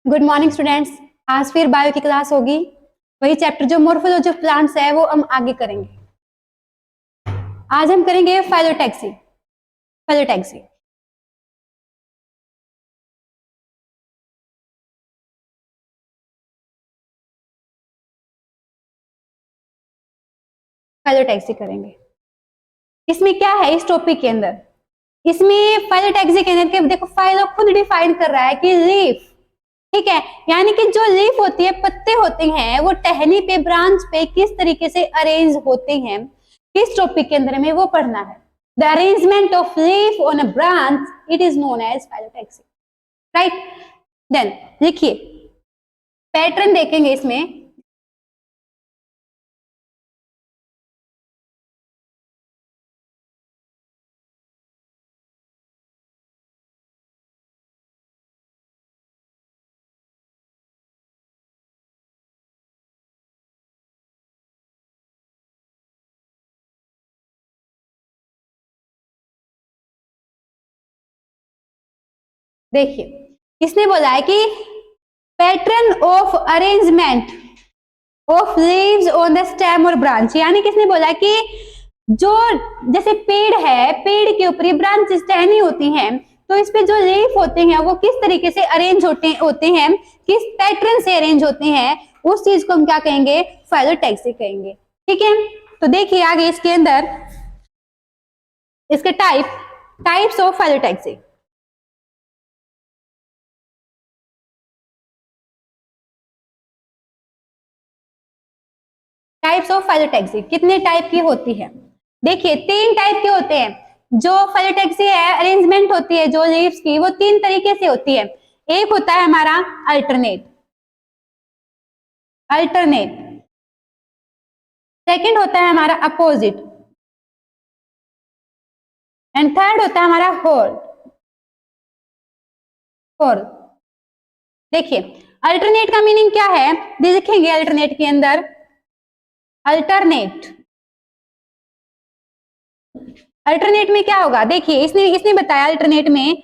Good morning students. आज फिर bio की क्लास होगी। वही चैप्टर जो मोर्फोलॉजी ऑफ प्लांट्स है वो हम आगे करेंगे। आज हम करेंगे फाइलोटैक्सी। फाइलोटैक्सी फाइलोटैक्सी करेंगे। इसमें क्या है इस टॉपिक के अंदर? इसमें फाइलोटैक्सी के अंदर के देखो फाइलो खुद डिफाइन कर रहा है कि लीफ, ठीक है, यानी कि जो लीफ होती है, पत्ते होते हैं, वो टहनी पे ब्रांच पे किस तरीके से अरेंज होते हैं, किस टॉपिक के अंदर में वो पढ़ना है। The arrangement of leaf on a branch it is known as phyllotaxy, right. Then देखिए पैटर्न देखेंगे इसमें। देखिए इसने बोला है कि pattern of arrangement of leaves on the stem और ब्रांच, यानी किसने बोला कि जो जैसे पेड़ है, पेड़ के ऊपर ब्रांचेस टहनी होती हैं, तो इस पे जो लीफ होते हैं वो किस तरीके से अरेंज होते हैं, किस पैटर्न से अरेंज होते हैं, उस चीज को हम क्या कहेंगे? फाइलोटैक्सी कहेंगे, ठीक है। तो देखिए आगे इसके अंदर इसके types of phyllotaxy. Types of phyllotaxy कितने टाइप की होती है? देखिए 3 टाइप के होते हैं। जो फाइलोटैक्सी है, अरेंजमेंट होती है जो लीव्स की, वो 3 तरीके से होती है। एक होता है हमारा अल्टरनेट, अल्टरनेट। सेकंड होता है हमारा अपोजिट, एंड थर्ड होता है हमारा होल, होल। देखिए अल्टरनेट का मीनिंग क्या है, देखेंगे अल्टरनेट के अंदर। अल्टरनेट, अल्टरनेट में क्या होगा? देखिए इसने इसने बताया अल्टरनेट में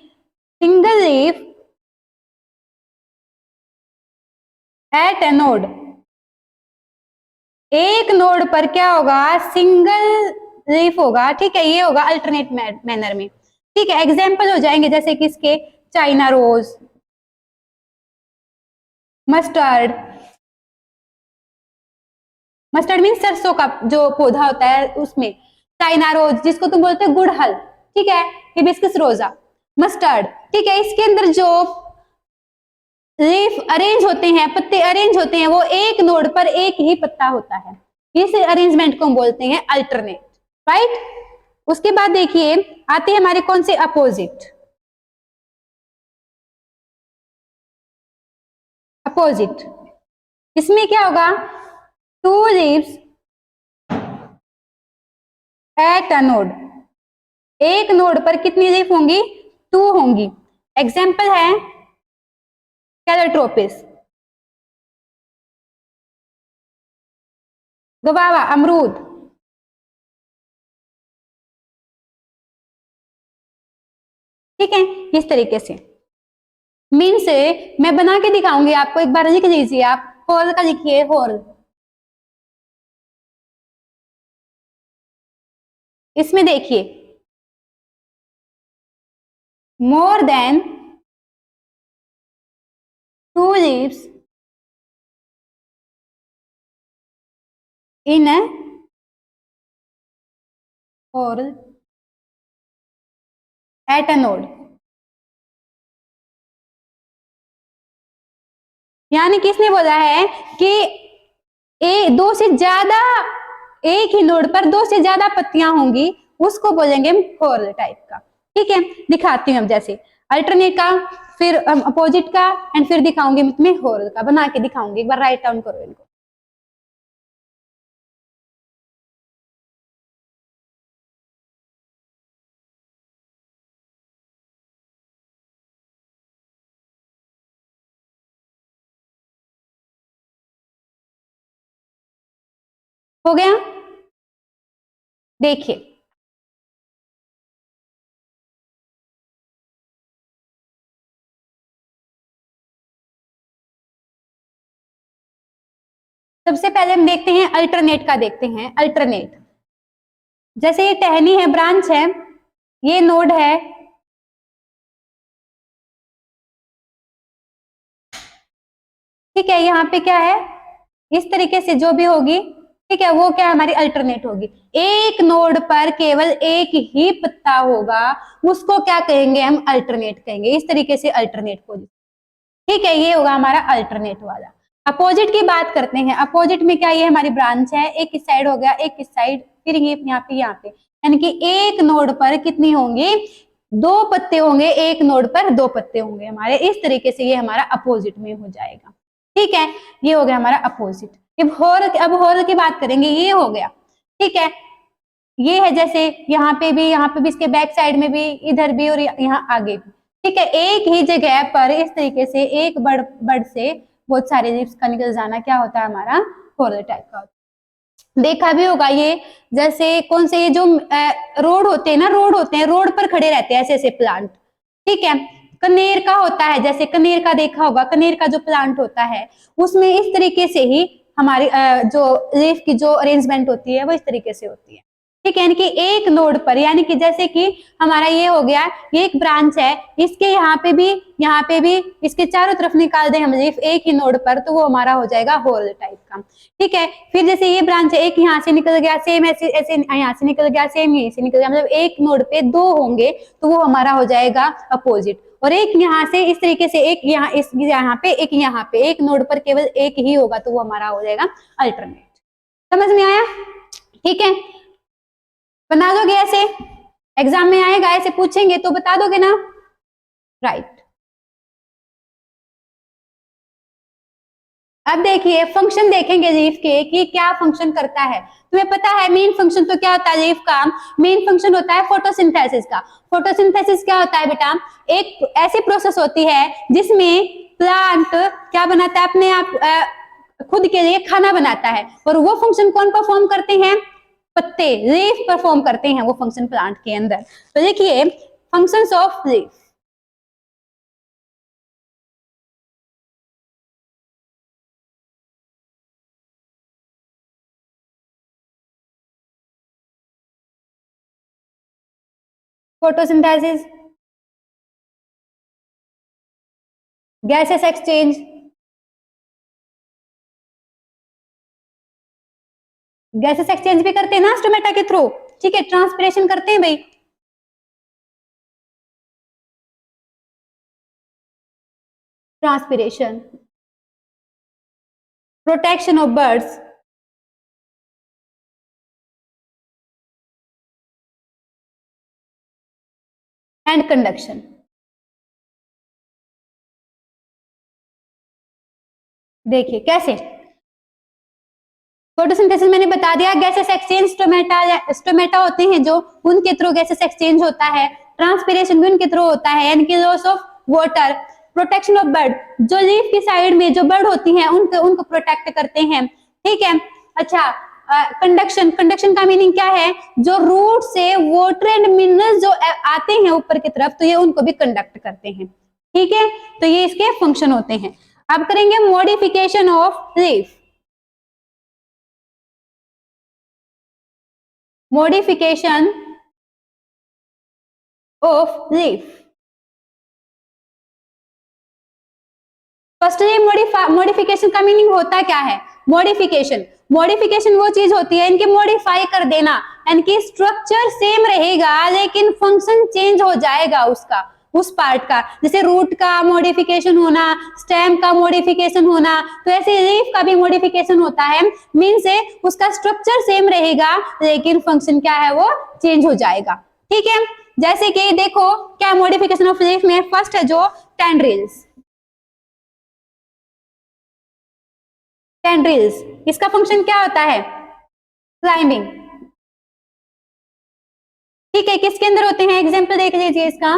सिंगल लीफ एट ए नोड, एक नोड पर क्या होगा? सिंगल लीफ होगा, ठीक है, ये होगा अल्टरनेट मैनर में, ठीक है। एग्जाम्पल हो जाएंगे जैसे कि इसके China rose, mustard, mustard mean सरसों का जो पौधा होता है उसमें, चाइना रोज जिसको तुम बोलते हो गुड़हल, ठीक है, हिबिस्कस रोजा, मस्टर्ड, ठीक है। इसके अंदर जो लीफ अरेंज होते हैं, पत्ते अरेंज होते हैं, वो एक नोड पर एक ही पत्ता होता है, इस अरेंजमेंट को हम बोलते हैं अल्टरनेट, राइट। उसके बाद देखिए आते हैं हमारे कौन से? अपोजिट। अपोजिट इसमें क्या होगा? Two leaves at a node, एक नोड पर कितनी लीफ होंगी? 2 होंगी। एग्जाम्पल है कैलोट्रोपिस, गवावा, अमरूद, ठीक है। इस तरीके से मीन से मैं बना के दिखाऊंगी आपको, एक बार लिख लीजिए आप, होल का लिखिए, होल। इसमें देखिए more than 2 leaves in a whorl at a node, यानी किसने बोला है कि दो से ज्यादा, एक ही नोड पर 2 से ज्यादा पत्तियां होंगी, उसको बोलेंगे हम होल टाइप का, ठीक है। दिखाती हूँ अब, जैसे अल्टरनेट का, फिर अपोजिट का, एंड फिर दिखाऊंगी मैं होल का, बना के दिखाऊंगी। एक बार राइट डाउन करो इनको। हो गया? देखिए सबसे पहले हम देखते हैं अल्टरनेट का, देखते हैं अल्टरनेट। जैसे ये टहनी है, ब्रांच है, ये नोड है, ठीक है, यहाँ पे क्या है, इस तरीके से जो भी होगी, ठीक है, वो क्या हमारी अल्टरनेट होगी। एक नोड पर केवल एक ही पत्ता होगा, उसको क्या कहेंगे हम, अल्टरनेट कहेंगे। इस तरीके से अल्टरनेट होगी, ठीक है, ये होगा हमारा अल्टरनेट वाला। अपोजिट की बात करते हैं। अपोजिट में क्या, ये हमारी ब्रांच है, एक इस साइड हो गया, एक इस साइड, फिर ये यहाँ पे, यानी कि एक नोड पर कितनी होंगी, दो पत्ते होंगे, एक नोड पर दो पत्ते होंगे हमारे। इस तरीके से ये हमारा अपोजिट में हो जाएगा, ठीक है, ये हो गया हमारा अपोजिट। अब होल की बात करेंगे, ये हो गया, ठीक है, ये है जैसे यहाँ पे भी इसके बैक साइड में भी, इधर भी और यहाँ आगे भी, ठीक है, एक ही जगह पर इस तरीके से एक बर्ड से बहुत सारे लीव्स का निकल जाना क्या होता है, हमारा होल टाइप का होता है। देखा भी होगा ये, जैसे कौन से, ये जो रोड होते हैं ना, रोड पर खड़े रहते हैं ऐसे ऐसे प्लांट, ठीक है, कनेर का होता है, जैसे कनेर का देखा होगा, कनेर का जो प्लांट होता है उसमें इस तरीके से ही हमारी जो लीफ की जो अरेंजमेंट होती है वो इस तरीके से होती है, ठीक है, यानी कि एक नोड पर, यानी कि जैसे कि हमारा ये हो गया, ये एक ब्रांच है, इसके यहाँ पे भी इसके चारों तरफ निकाल दें हम लीफ एक ही नोड पर, तो वो हमारा हो जाएगा होल टाइप का, ठीक है। फिर जैसे ये ब्रांच है, एक यहाँ से निकल गया, सेम ऐसे ऐसे यहाँ से निकल गया, सेम यहीं से निकल गया, मतलब एक नोड पे दो होंगे, तो वो हमारा हो जाएगा अपोजिट। और एक यहाँ से इस तरीके से, एक यहाँ, इस यहाँ पे, एक यहाँ पे, एक नोड पर केवल एक ही होगा, तो वो हमारा हो जाएगा अल्टरनेट। समझ में आया, ठीक है, बना दोगे ऐसे, एग्जाम में आएगा, ऐसे पूछेंगे तो बता दोगे ना, राइट। अब देखिए फंक्शन देखेंगे लीफ के कि क्या फंक्शन करता है। तुम्हें पता है मेन फंक्शन तो क्या होता है लीफ का, मेन फंक्शन होता है फोटोसिंथेसिस का। फोटोसिंथेसिस क्या होता है बेटा, एक ऐसी प्रोसेस होती है जिसमें प्लांट क्या बनाता है, अपने आप खुद के लिए खाना बनाता है, और वो फंक्शन कौन परफॉर्म करते हैं, पत्ते, लीफ परफॉर्म करते हैं वो फंक्शन प्लांट के अंदर। तो देखिए functions of leaf, photosynthesis, gases exchange, gases exchange भी करते हैं ना स्टोमेटा के थ्रू, ठीक है, ट्रांसपिरेशन करते हैं भाई, transpiration, protection of birds, and conduction. देखिए कैसे, फोटोसिंथेसिस मैंने बता दिया, गैसेस एक्सचेंज, स्टोमेटा होते हैं जो, उनके थ्रू गैसेस एक्सचेंज होता है, ट्रांसपिरेशन भी उनके थ्रू होता है, यानी कि loss of water, protection of bird, जो लीफ की साइड में जो बर्ड होती हैं उनको उनको प्रोटेक्ट करते हैं, ठीक है। अच्छा, कंडक्शन, कंडक्शन का मीनिंग क्या है, जो रूट से वाटर एंड मिनरल्स जो आते हैं ऊपर की तरफ, तो ये उनको भी कंडक्ट करते हैं, ठीक है, तो ये इसके फंक्शन होते हैं। अब करेंगे modification of leaf, modification of leaf. Firstly modification का मीनिंग होता क्या है, मॉडिफिकेशन, मॉडिफिकेशन वो चीज होती है इनके मॉडिफाई कर देना, इनकी स्ट्रक्चर सेम रहेगा लेकिन फंक्शन चेंज हो जाएगा उसका, उस पार्ट का, जैसे रूट का मॉडिफिकेशन होना, स्टेम का मॉडिफिकेशन होना, तो ऐसे लीफ का भी मॉडिफिकेशन होता है, मीन से उसका स्ट्रक्चर सेम रहेगा लेकिन फंक्शन क्या है वो चेंज हो जाएगा, ठीक है। जैसे कि देखो क्या मॉडिफिकेशन ऑफ लीफ में फर्स्ट है जो टेंड्रिल्स, टेंड्रिल्स, इसका फंक्शन क्या होता है, क्लाइंबिंग, ठीक है, किसके अंदर होते हैं, एग्जांपल देख लीजिए इसका,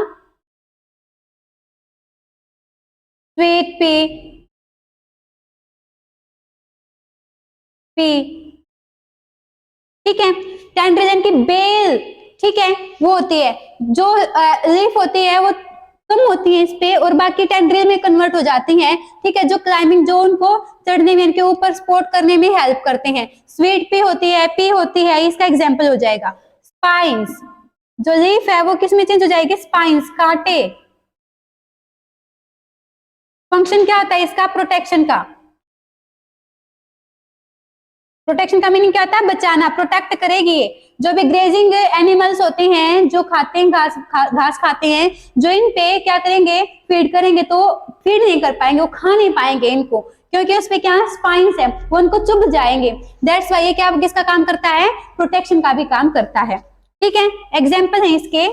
स्वीट पी, पी, ठीक है, टेंड्रिल की बेल, ठीक है, वो होती है जो लीफ होती है वो कम होती है इस पे और बाकी टेंड्रिल में कन्वर्ट हो जाती हैं, ठीक है, जो क्लाइंबिंग जोन को चढ़ने में, इनके ऊपर सपोर्ट करने में हेल्प करते हैं। स्वीट पी होती है, पी होती है, इसका एग्जाम्पल हो जाएगा स्पाइंस। जो लीफ है वो किस में चेंज हो जाएगी, स्पाइंस, कांटे। फंक्शन क्या होता है इसका, प्रोटेक्शन का। प्रोटेक्शन का मीनिंग क्या होता है, बचाना, प्रोटेक्ट करेगी ये। जो भी ग्रेजिंग एनिमल्स होते हैं, जो खाते हैं घास, घास खाते हैं, जो इन पे क्या करेंगे, फीड करेंगे, तो फीड नहीं कर पाएंगे, वो खा नहीं पाएंगे इनको, क्योंकि उस पे क्या स्पाइंस है, वो उनको चुभ जाएंगे। दैट्स वाई ये क्या किसका काम करता है, प्रोटेक्शन का भी काम करता है, ठीक है। एग्जाम्पल है इसके,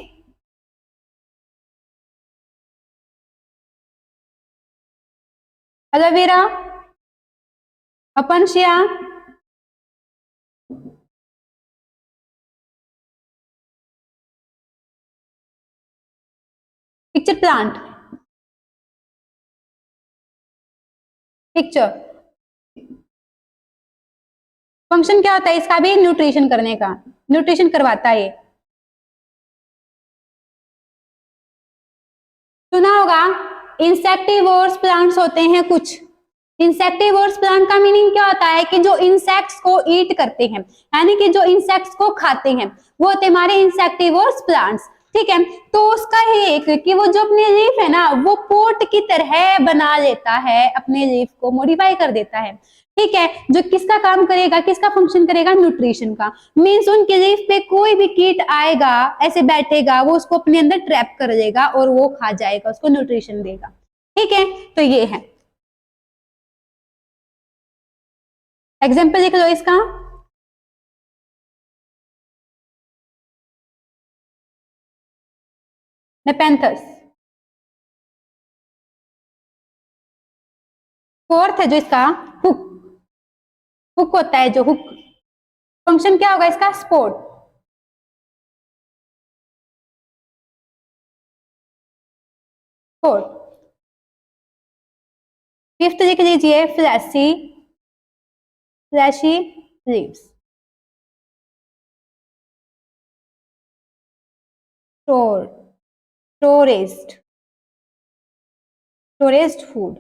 aloe vera, opuntia, pitcher plant, pitcher. Function क्या होता है इसका भी, न्यूट्रिशन करने का, न्यूट्रिशन करवाता है ये। सुना होगा इंसेक्टिवोर्स प्लांट्स होते हैं कुछ। इंसेक्टिवोर्स प्लांट का मीनिंग क्या होता है कि जो इंसेक्ट्स को ईट करते हैं, यानी कि जो इंसेक्ट्स को खाते हैं, वो होते हमारे इंसेक्टिवोर्स प्लांट्स, ठीक है। तो उसका ही एक कि वो जो अपने लीफ है ना, वो पोट की तरह बना लेता है, अपने लीफ को मॉडिफाई कर देता है, ठीक है। जो किसका काम करेगा, किसका फंक्शन करेगा, न्यूट्रिशन का। मीन्स उनके लीफ पे कोई भी कीट आएगा, ऐसे बैठेगा, वो उसको अपने अंदर ट्रैप कर देगा और वो खा जाएगा, उसको न्यूट्रिशन देगा, ठीक है। तो ये है एग्जाम्पल, लिख लो इसका। नेपेंथस। फोर्थ है जो इसका, हुक। हुक होता है जो, हुक। फंक्शन क्या होगा इसका, स्पोर्ट। फोर्थ। फिफ्थ लिख लीजिए, fleshy, fleshy leaves. Store, storaged, storaged food.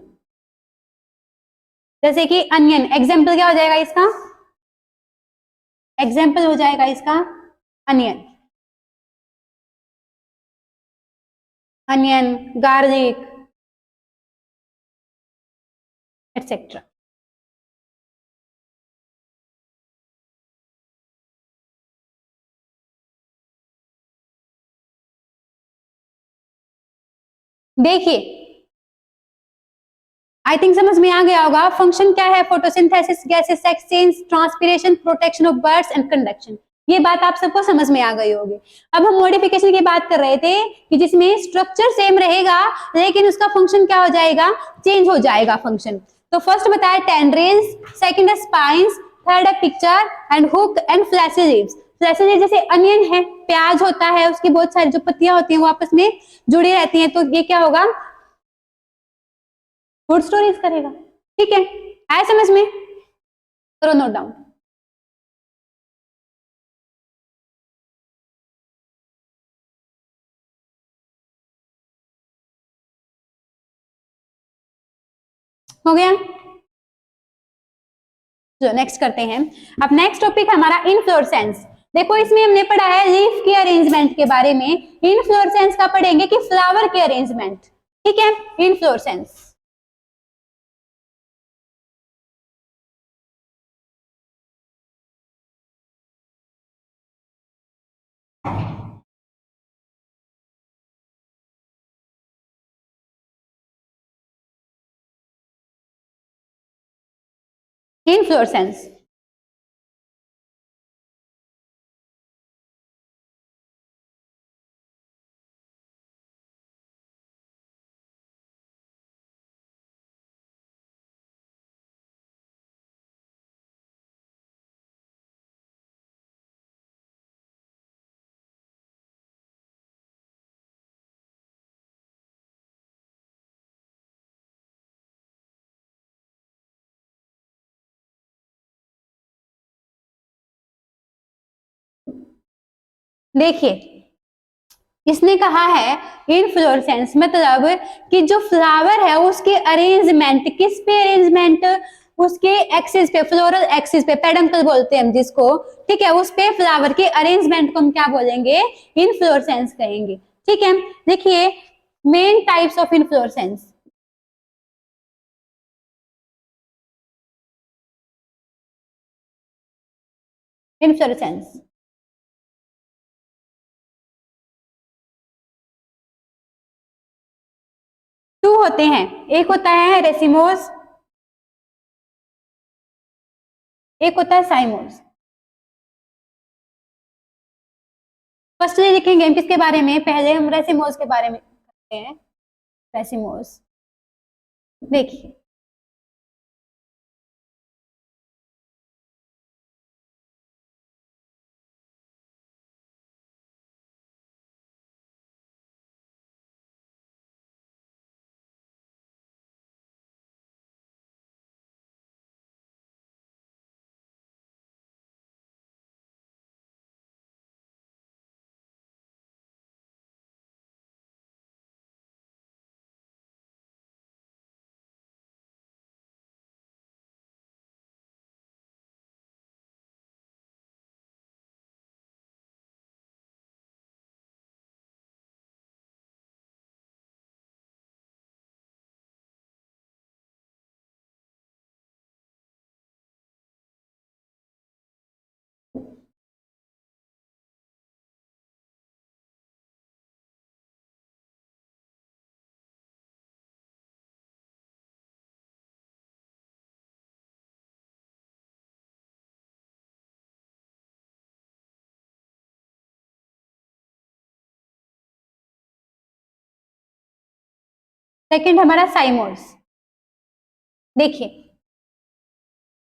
जैसे कि अनियन, एग्जाम्पल क्या हो जाएगा इसका, एग्जाम्पल हो जाएगा इसका अनियन, अनियन, गार्लिक, एटसेट्रा। देखिए, आई थिंक समझ में आ गया होगा। फंक्शन क्या है, photosynthesis, gases exchange, transpiration, protection of birds and conduction. ये बात आप सबको समझ में आ गई होगी। अब हम मॉडिफिकेशन की बात कर रहे थे कि जिसमें स्ट्रक्चर सेम रहेगा लेकिन उसका फंक्शन क्या हो जाएगा, चेंज हो जाएगा फंक्शन। तो फर्स्ट बताया टेंड्रिल्स, सेकंड है स्पाइंस, थर्ड है picture and hook and fleshy leaves. Flashy leaves जैसे अनियन है, प्याज होता है, उसकी बहुत सारी जो पत्तियां होती हैं वो आपस में जुड़ी रहती हैं, तो ये क्या होगा, फूड स्टोरेज करेगा, ठीक है। आया समझ में, करो नोट डाउन। हो गया, जो नेक्स्ट करते हैं। अब नेक्स्ट टॉपिक है हमारा इनफ्लोरेसेंस। देखो इसमें हमने पढ़ा है लीफ के अरेंजमेंट के बारे में, इनफ्लोरेसेंस का पढ़ेंगे कि फ्लावर के अरेंजमेंट, ठीक है। Inflorescence, inflorescence. देखिए इसने कहा है इनफ्लोरेसेंस मतलब कि जो फ्लावर है उसके अरेंजमेंट, किस पे अरेंजमेंट, उसके एक्सिस पे, फ्लोरल एक्सिस पे, पेडंकल बोलते हैं हम जिसको, ठीक है, उस पे फ्लावर के अरेंजमेंट को हम क्या बोलेंगे, इनफ्लोरेसेंस कहेंगे। ठीक है, देखिए main types of inflorescence. Inflorescence 2 होते हैं, एक होता है रेसिमोस, एक होता है साइमोस। फर्स्टली लिखेंगे हम किसके बारे में, पहले हम रेसिमोस के बारे में करते हैं। रेसिमोस देखिए, सेकंड हमारा साइमोस। देखिए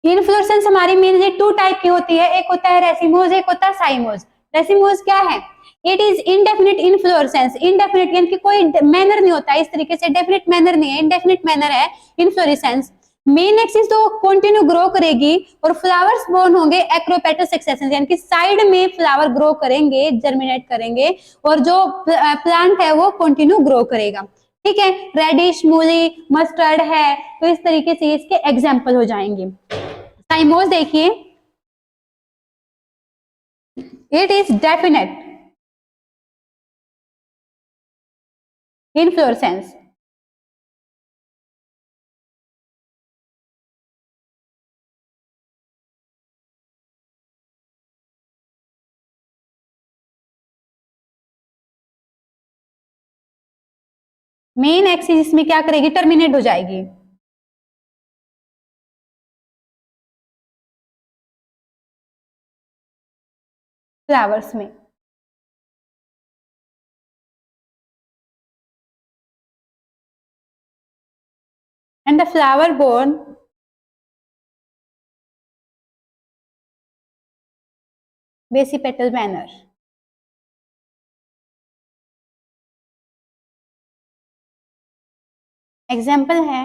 इन्फ्लोरेसेंस हमारी मेनली 2 टाइप की होती है, एक होता है रेसिमोस, एक होता है साइमोस। रेसिमोस क्या है, it is indefinite inflorescence, indefinite यानी कि कोई मैनर नहीं होता इस तरीके से, डेफिनिट मैनर नहीं है, इनडेफिनिट मैनर है इन्फ्लोरेसेंस। मेन एक्सिस तो कंटिन्यू ग्रो करेगी और फ्लावर्स बोर्न होंगे एक्रोपेटल सक्सेशन, यानी कि साइड में फ्लावर ग्रो करेंगे, जर्मिनेट करेंगे और जो प्लांट है वो कंटिन्यू ग्रो करेगा। ठीक है, रेडिश, मूली, मस्टर्ड है, तो इस तरीके से इसके एग्जाम्पल हो जाएंगे। साइमोस देखिए, it is definite inflorescence. Main axis में क्या करेगी, टर्मिनेट हो जाएगी। फ्लावर्स में and the flower borne basipetal manner. Example है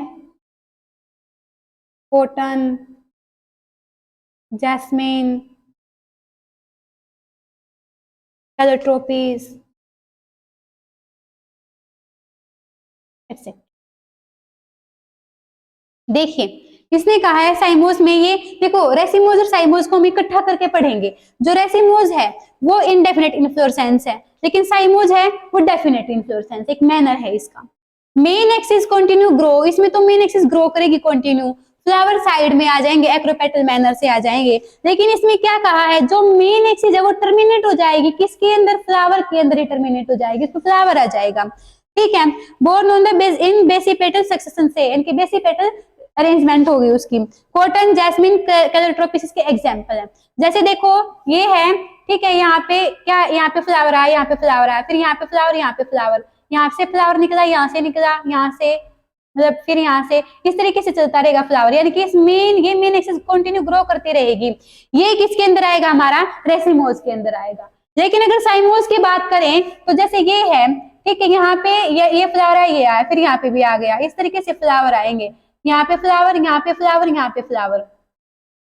कॉटन, जैस्मिन, हेलोट्रोपिस एक्सेट्रा। देखिए इसने कहा है साइमोस में, ये देखो रेसिमोस और साइमोस को हम इकट्ठा करके पढ़ेंगे। जो रेसिमोस है वो इनडेफिनेट इन्फ्लोरेसेंस है, लेकिन साइमोस है वो डेफिनेट इन्फ्लोरेसेंस, एक मैनर है इसका। मेन एक्सिस कंटिन्यू ग्रो, इसमें तो मेन एक्सिस ग्रो करेगी कंटिन्यू, फ्लावर साइड में आ जाएंगे, एक्रोपेटल मैनर से आ जाएंगे। लेकिन इसमें क्या कहा है, जो मेन एक्सिस है वो टर्मिनेट हो जाएगी, किसके अंदर, फ्लावर के अंदर ही टर्मिनेट हो जाएगी, तो फ्लावर आ जाएगा। ठीक है, borne on the in basipetal succession से, इनकी बेसिपेटल अरेंजमेंट होगी उसकी। कॉटन, जैस्मिन, कैलोट्रोपिस इसके एग्जांपल है। जैसे देखो ये है, ठीक है, यहाँ पे क्या, यहाँ पे फ्लावर आया, यहाँ पे फ्लावर आया, फिर यहाँ पे फ्लावर, यहाँ पे फ्लावर, यहाँ से फ्लावर निकला, यहाँ से निकला, यहाँ से मतलब फिर यहाँ से, इस तरीके से चलता रहेगा फ्लावर, यानी कि इस मेन एक्सिस कंटिन्यू ग्रो करती रहेगी। ये किसके अंदर आएगा, हमारा रेसिमोस के अंदर आएगा। लेकिन अगर साइमोस की बात करें तो जैसे ये है, ठीक है, यहाँ पे ये फ्लावर है, ये आया, फिर यहाँ पे भी आ गया, इस तरीके से फ्लावर आएंगे, यहाँ पे फ्लावर, यहाँ पे फ्लावर, यहाँ पे फ्लावर।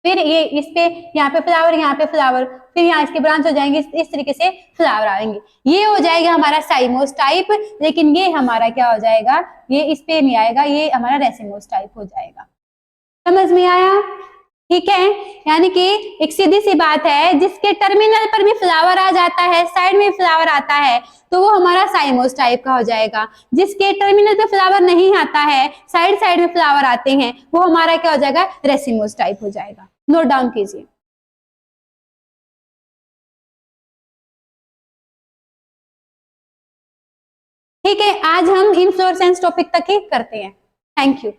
फिर ये इस पे यहाँ पे फ्लावर, यहाँ पे फ्लावर, फिर यहाँ इसके ब्रांच हो जाएंगे, इस तरीके से फ्लावर आएंगे। ये हो जाएगा हमारा साइमोस टाइप, लेकिन ये हमारा क्या हो जाएगा, ये इस पे नहीं आएगा, ये हमारा रेसिमोस टाइप हो जाएगा। समझ में आया? ठीक है, यानी कि एक सीधी सी बात है, जिसके टर्मिनल पर भी फ्लावर आ जाता है, साइड में फ्लावर आता है, तो वो हमारा साइमोस टाइप का हो जाएगा। जिसके टर्मिनल पे फ्लावर नहीं आता है, साइड साइड में फ्लावर आते हैं, वो हमारा क्या हो जाएगा, रेसिमोस टाइप हो जाएगा। नोट डाउन कीजिए। ठीक है, आज हम इन्फ्लोरेसेंस टॉपिक तक ही करते हैं। Thank you.